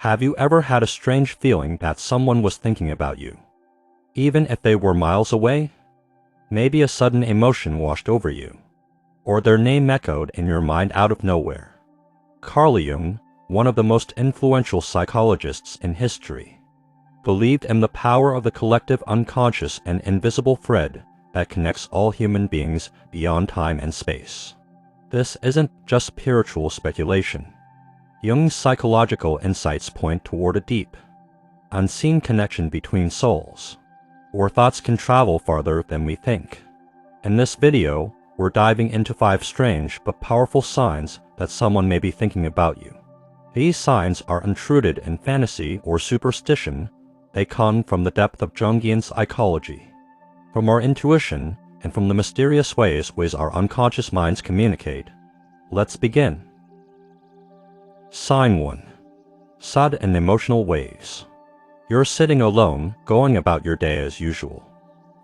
Have you ever had a strange feeling that someone was thinking about you, even if they were miles away? Maybe a sudden emotion washed over you, or their name echoed in your mind out of nowhere. Carl Jung, one of the most influential psychologists in history, believed in the power of the collective unconscious, an invisible thread that connects all human beings beyond time and space. This isn't just spiritual speculation. Jung's psychological insights point toward a deep, unseen connection between souls, where thoughts can travel farther than we think. In this video, we're diving into 5 strange but powerful signs that someone may be thinking about you. These signs are uprooted in fantasy or superstition. They come from the depth of Jungian psychology, from our intuition, and from the mysterious ways our unconscious minds communicate. Let's begin. Sign 1. Sudden emotional waves. You're sitting alone, going about your day as usual.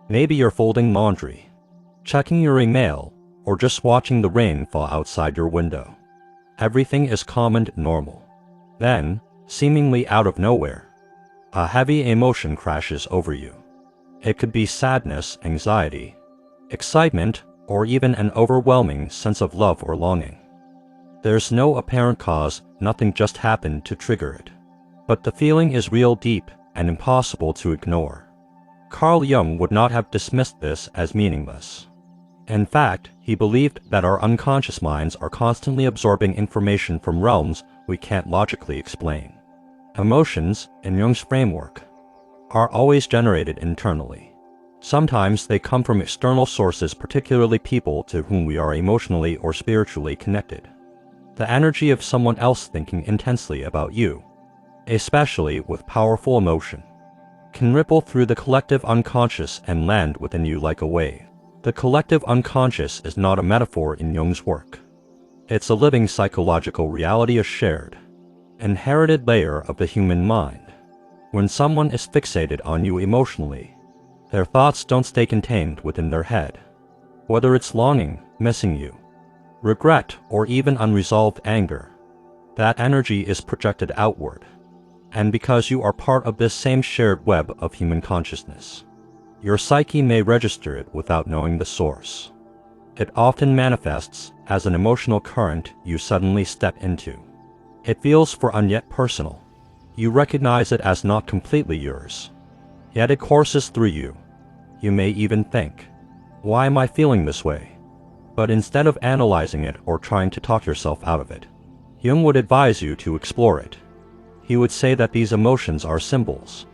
Maybe you're folding laundry, checking your email, or just watching the rain fall outside your window. Everything is calm and normal. Then, seemingly out of nowhere, a heavy emotion crashes over you. It could be sadness, anxiety, excitement, or even an overwhelming sense of love or longing. There's no apparent cause, nothing just happened to trigger it. But the feeling is real, deep, and impossible to ignore. Carl Jung would not have dismissed this as meaningless. In fact, he believed that our unconscious minds are constantly absorbing information from realms we can't logically explain. Emotions, in Jung's framework, are always generated internally. Sometimes they come from external sources, particularly people to whom we are emotionally or spiritually connected. The energy of someone else thinking intensely about you, especially with powerful emotion, can ripple through the collective unconscious and land within you like a wave. The collective unconscious is not a metaphor in Jung's work. It's a living psychological reality, a shared, inherited layer of the human mind. When someone is fixated on you emotionally, their thoughts don't stay contained within their head. Whether it's longing, missing you, regret, or even unresolved anger, that energy is projected outward. And because you are part of this same shared web of human consciousness, your psyche may register it without knowing the source. It often manifests as an emotional current you suddenly step into. It feels foreign yet personal. You recognize it as not completely yours, yet it courses through you. You may even think, "Why am I feeling this way?" But instead of analyzing it or trying to talk yourself out of it, Jung would advise you to explore it. He would say that these emotions are symbols,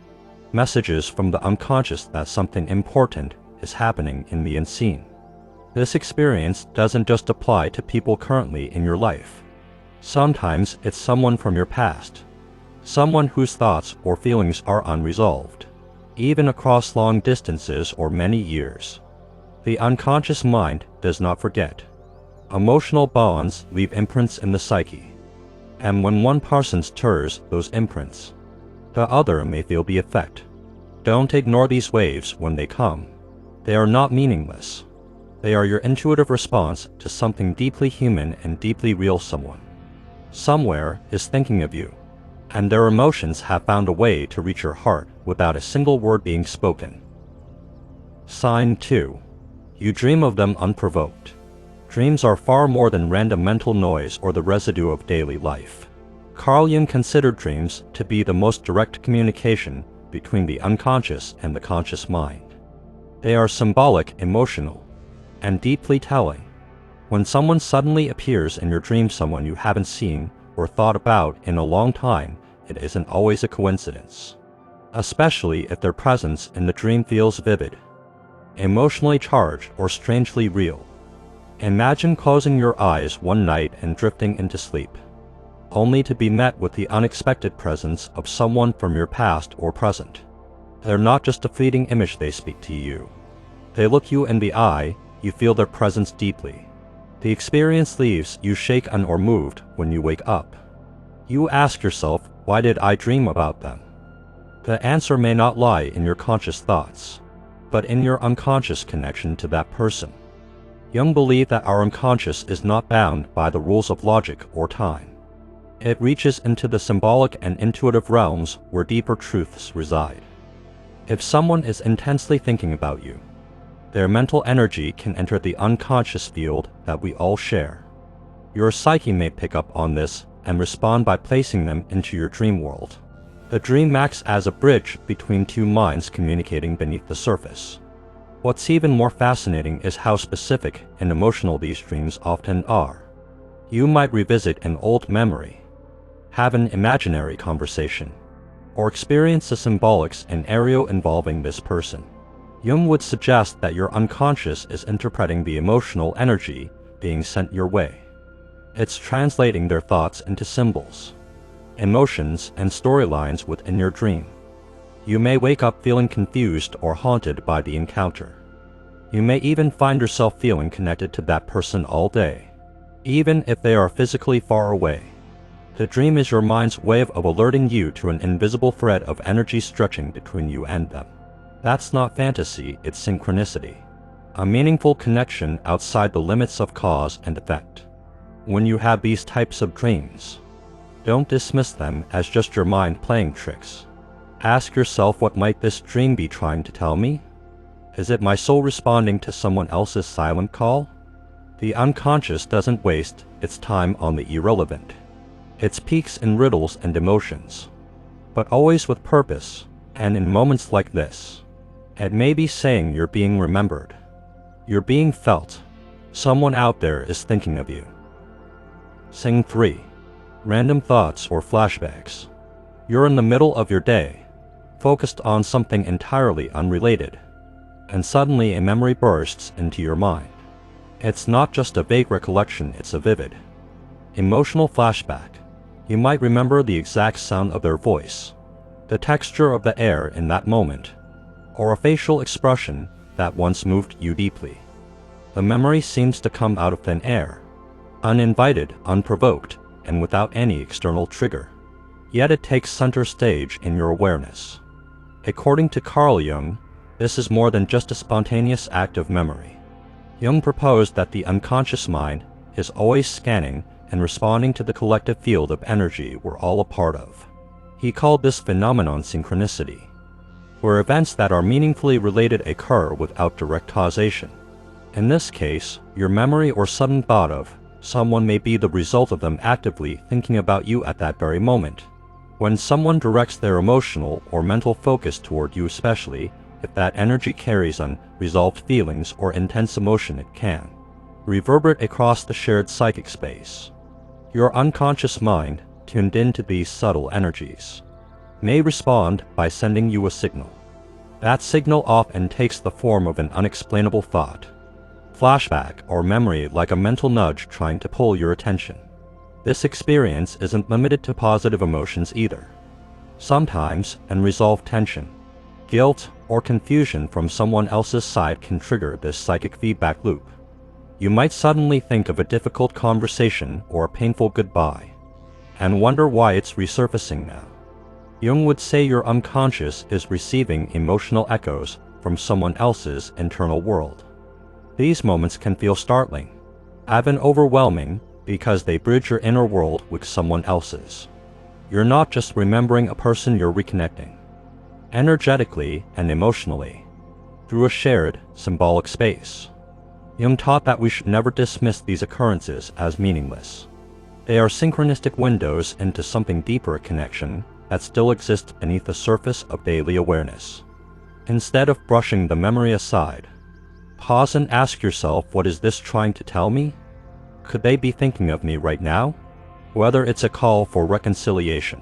messages from the unconscious that something important is happening in the unseen. This experience doesn't just apply to people currently in your life. Sometimes it's someone from your past, someone whose thoughts or feelings are unresolved, even across long distances or many years. The unconscious mind does not forget. Emotional bonds leave imprints in the psyche, and when one person stirs those imprints, the other may feel the effect. Don't ignore these waves when they come. They are not meaningless. They are your intuitive response to something deeply human and deeply real. Someone somewhere is thinking of you, and their emotions have found a way to reach your heart without a single word being spoken. Sign 2. You dream of them unprovoked. Dreams are far more than random mental noise or the residue of daily life. Carl Jung considered dreams to be the most direct communication between the unconscious and the conscious mind. They are symbolic, emotional, and deeply telling. When someone suddenly appears in your dream, someone you haven't seen or thought about in a long time, it isn't always a coincidence, especially if their presence in the dream feels vivid, emotionally charged, or strangely real. Imagine closing your eyes one night and drifting into sleep, only to be met with the unexpected presence of someone from your past or present. They're not just a fleeting image, they speak to you. They look you in the eye, you feel their presence deeply. The experience leaves you shaken or moved when you wake up. You ask yourself, why did I dream about them? The answer may not lie in your conscious thoughts, but in your unconscious connection to that person. Jung believed that our unconscious is not bound by the rules of logic or time. It reaches into the symbolic and intuitive realms where deeper truths reside. If someone is intensely thinking about you, their mental energy can enter the unconscious field that we all share. Your psyche may pick up on this and respond by placing them into your dream world. The dream acts as a bridge between two minds communicating beneath the surface. What's even more fascinating is how specific and emotional these dreams often are. You might revisit an old memory, have an imaginary conversation, or experience the symbolics in area involving this person. Jung would suggest that your unconscious is interpreting the emotional energy being sent your way. It's translating their thoughts into symbols, emotions, and storylines within your dream. You may wake up feeling confused or haunted by the encounter. You may even find yourself feeling connected to that person all day, even if they are physically far away. The dream is your mind's way of alerting you to an invisible thread of energy stretching between you and them. That's not fantasy, it's synchronicity, a meaningful connection outside the limits of cause and effect. When you have these types of dreams, don't dismiss them as just your mind playing tricks. Ask yourself, what might this dream be trying to tell me? Is it my soul responding to someone else's silent call? The unconscious doesn't waste its time on the irrelevant. It speaks in riddles and emotions, but always with purpose, and in moments like this, it may be saying you're being remembered. You're being felt. Someone out there is thinking of you. Scene 3. Random thoughts or flashbacks. You're in the middle of your day, focused on something entirely unrelated, and suddenly a memory bursts into your mind. It's not just a vague recollection, it's a vivid, emotional flashback. You might remember the exact sound of their voice, the texture of the air in that moment, or a facial expression that once moved you deeply. The memory seems to come out of thin air, uninvited, unprovoked, and without any external trigger. Yet it takes center stage in your awareness. According to Carl Jung, this is more than just a spontaneous act of memory. Jung proposed that the unconscious mind is always scanning and responding to the collective field of energy we're all a part of. He called this phenomenon synchronicity, where events that are meaningfully related occur without direct causation. In this case, your memory or sudden thought of someone may be the result of them actively thinking about you at that very moment. When someone directs their emotional or mental focus toward you, especially if that energy carries unresolved feelings or intense emotion, it can reverberate across the shared psychic space. Your unconscious mind, tuned into these subtle energies, may respond by sending you a signal. That signal often takes the form of an unexplainable thought, flashback, or memory, like a mental nudge trying to pull your attention. This experience isn't limited to positive emotions either. Sometimes unresolved tension, guilt, or confusion from someone else's side can trigger this psychic feedback loop. You might suddenly think of a difficult conversation or a painful goodbye, and wonder why it's resurfacing now. Jung would say your unconscious is receiving emotional echoes from someone else's internal world. These moments can feel startling, even overwhelming, because they bridge your inner world with someone else's. You're not just remembering a person, you're reconnecting, energetically and emotionally, through a shared, symbolic space. Jung taught that we should never dismiss these occurrences as meaningless. They are synchronistic windows into something deeper, a connection that still exists beneath the surface of daily awareness. Instead of brushing the memory aside, pause and ask yourself, what is this trying to tell me? Could they be thinking of me right now? Whether it's a call for reconciliation,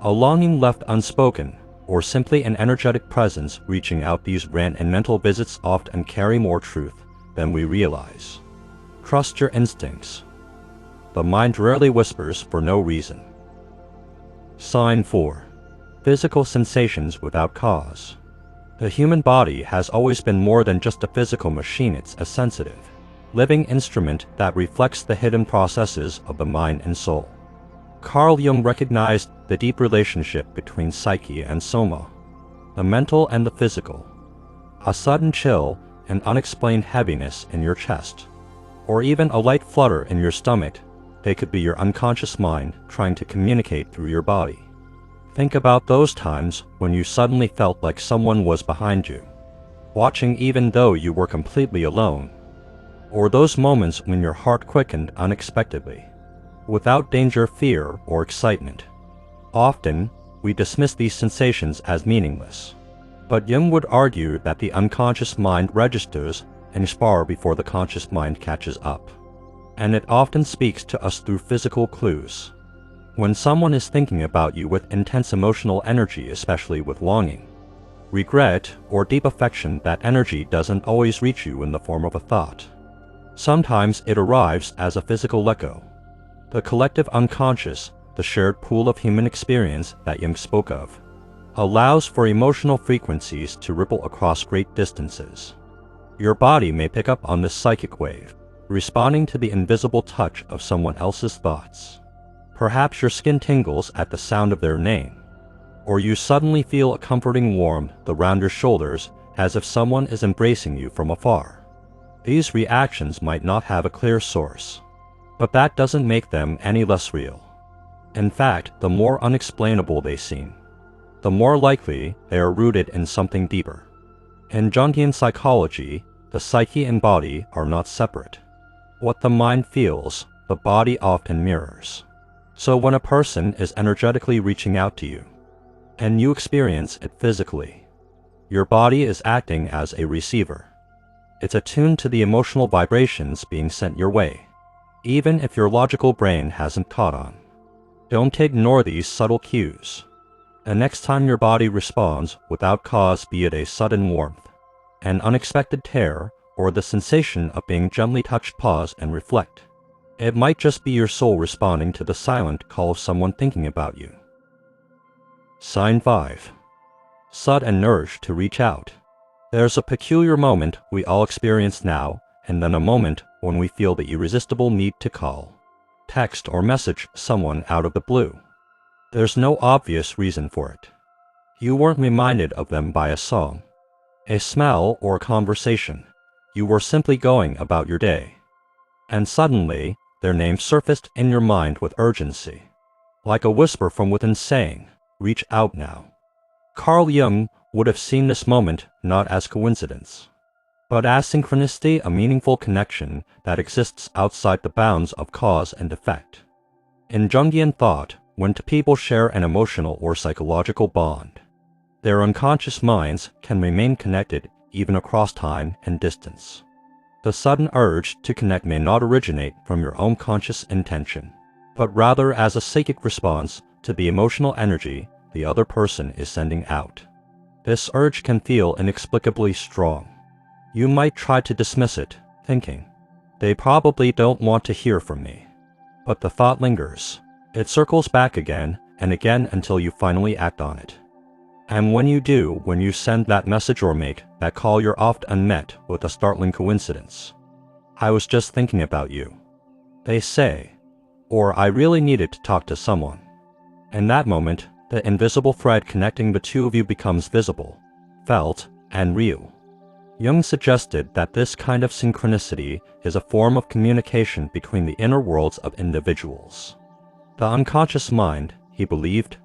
a longing left unspoken, or simply an energetic presence reaching out, these random mental visits often carry more truth than we realize. Trust your instincts. The mind rarely whispers for no reason. Sign 4. Physical sensations without cause. The human body has always been more than just a physical machine. It's a sensitive, living instrument that reflects the hidden processes of the mind and soul. Carl Jung recognized the deep relationship between psyche and soma, the mental and the physical. A sudden chill, an unexplained heaviness in your chest, or even a light flutter in your stomach they could be your unconscious mind trying to communicate through your body. Think about those times when you suddenly felt like someone was behind you, watching even though you were completely alone. Or those moments when your heart quickened unexpectedly, without danger, fear, or excitement. Often, we dismiss these sensations as meaningless. But Jung would argue that the unconscious mind registers and far before the conscious mind catches up. And it often speaks to us through physical clues. When someone is thinking about you with intense emotional energy, especially with longing, regret, or deep affection, that energy doesn't always reach you in the form of a thought. Sometimes it arrives as a physical echo. The collective unconscious, the shared pool of human experience that Jung spoke of, allows for emotional frequencies to ripple across great distances. Your body may pick up on this psychic wave, responding to the invisible touch of someone else's thoughts. Perhaps your skin tingles at the sound of their name, or you suddenly feel a comforting warmth around your shoulders as if someone is embracing you from afar. These reactions might not have a clear source, but that doesn't make them any less real. In fact, the more unexplainable they seem, the more likely they are rooted in something deeper. In Jungian psychology, the psyche and body are not separate. What the mind feels, the body often mirrors. So when a person is energetically reaching out to you, and you experience it physically, your body is acting as a receiver. It's attuned to the emotional vibrations being sent your way, even if your logical brain hasn't caught on. Don't ignore these subtle cues. The next time your body responds without cause, be it a sudden warmth, an unexpected tear, or the sensation of being gently touched, pause and reflect. It might just be your soul responding to the silent call of someone thinking about you. Sign 5. Sudden urge to reach out. There's a peculiar moment we all experience now, and then a moment when we feel the irresistible need to call, text, or message someone out of the blue. There's no obvious reason for it. You weren't reminded of them by a song, a smell, or a conversation. You were simply going about your day. And suddenly, their name surfaced in your mind with urgency, like a whisper from within saying, "Reach out now." Carl Jung would have seen this moment not as coincidence, but as synchronicity, a meaningful connection that exists outside the bounds of cause and effect. In Jungian thought, when two people share an emotional or psychological bond, their unconscious minds can remain connected even across time and distance. The sudden urge to connect may not originate from your own conscious intention, but rather as a psychic response to the emotional energy the other person is sending out. This urge can feel inexplicably strong. You might try to dismiss it, thinking, "They probably don't want to hear from me." But the thought lingers. It circles back again and again until you finally act on it. And when you do, when you send that message or make that call, you're often met with a startling coincidence. "I was just thinking about you," they say, or "I really needed to talk to someone." In that moment, the invisible thread connecting the two of you becomes visible, felt, and real. Jung suggested that this kind of synchronicity is a form of communication between the inner worlds of individuals. The unconscious mind, he believed,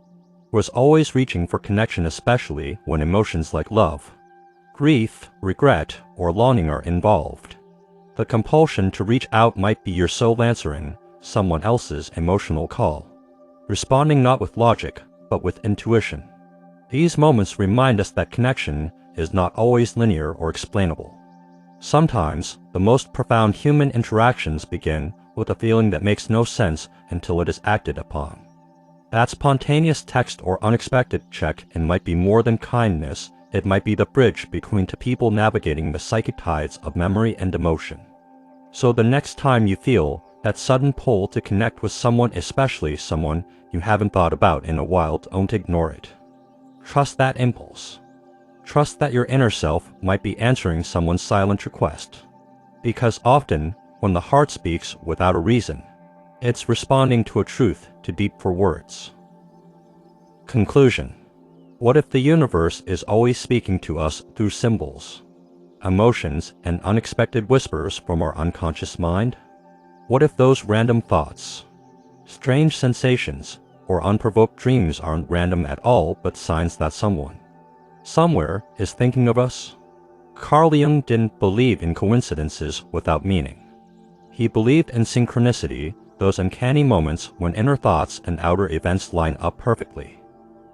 was always reaching for connection, especially when emotions like love, grief, regret, or longing are involved. The compulsion to reach out might be your soul answering someone else's emotional call, responding not with logic, but with intuition. These moments remind us that connection is not always linear or explainable. Sometimes, the most profound human interactions begin with a feeling that makes no sense until it is acted upon. That spontaneous text or unexpected check-in might be more than kindness. It might be the bridge between two people navigating the psychic tides of memory and emotion. So the next time you feel that sudden pull to connect with someone, especially someone you haven't thought about in a while, don't ignore it. Trust that impulse. Trust that your inner self might be answering someone's silent request. Because often, when the heart speaks without a reason, it's responding to a truth too deep for words. Conclusion. What if the universe is always speaking to us through symbols, emotions, and unexpected whispers from our unconscious mind? What if those random thoughts, strange sensations, or unprovoked dreams aren't random at all but signs that someone, somewhere, is thinking of us? Carl Jung didn't believe in coincidences without meaning. He believed in synchronicity, those uncanny moments when inner thoughts and outer events line up perfectly.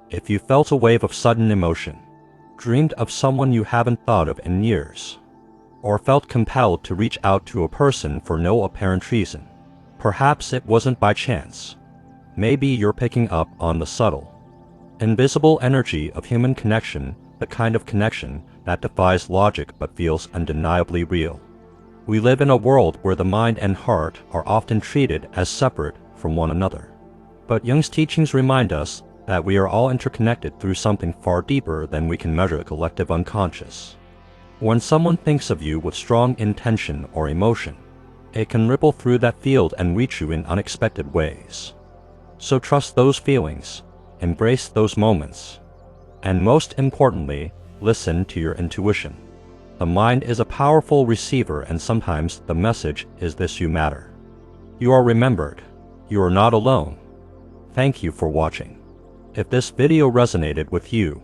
If you felt a wave of sudden emotion, dreamed of someone you haven't thought of in years, or felt compelled to reach out to a person for no apparent reason, perhaps it wasn't by chance. Maybe you're picking up on the subtle, invisible energy of human connection, the kind of connection that defies logic but feels undeniably real. We live in a world where the mind and heart are often treated as separate from one another. But Jung's teachings remind us that we are all interconnected through something far deeper than we can measure, the collective unconscious. When someone thinks of you with strong intention or emotion, it can ripple through that field and reach you in unexpected ways. So trust those feelings, embrace those moments, and most importantly, listen to your intuition. The mind is a powerful receiver, and sometimes the message is this: you matter. You are remembered. You are not alone. Thank you for watching. If this video resonated with you,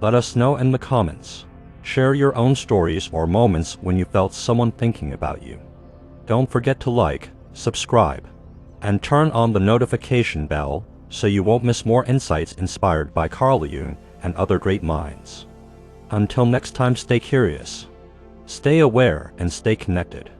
let us know in the comments. Share your own stories or moments when you felt someone thinking about you. Don't forget to like, subscribe, and turn on the notification bell so you won't miss more insights inspired by Carl Jung and other great minds. Until next time, stay curious, stay aware, and stay connected.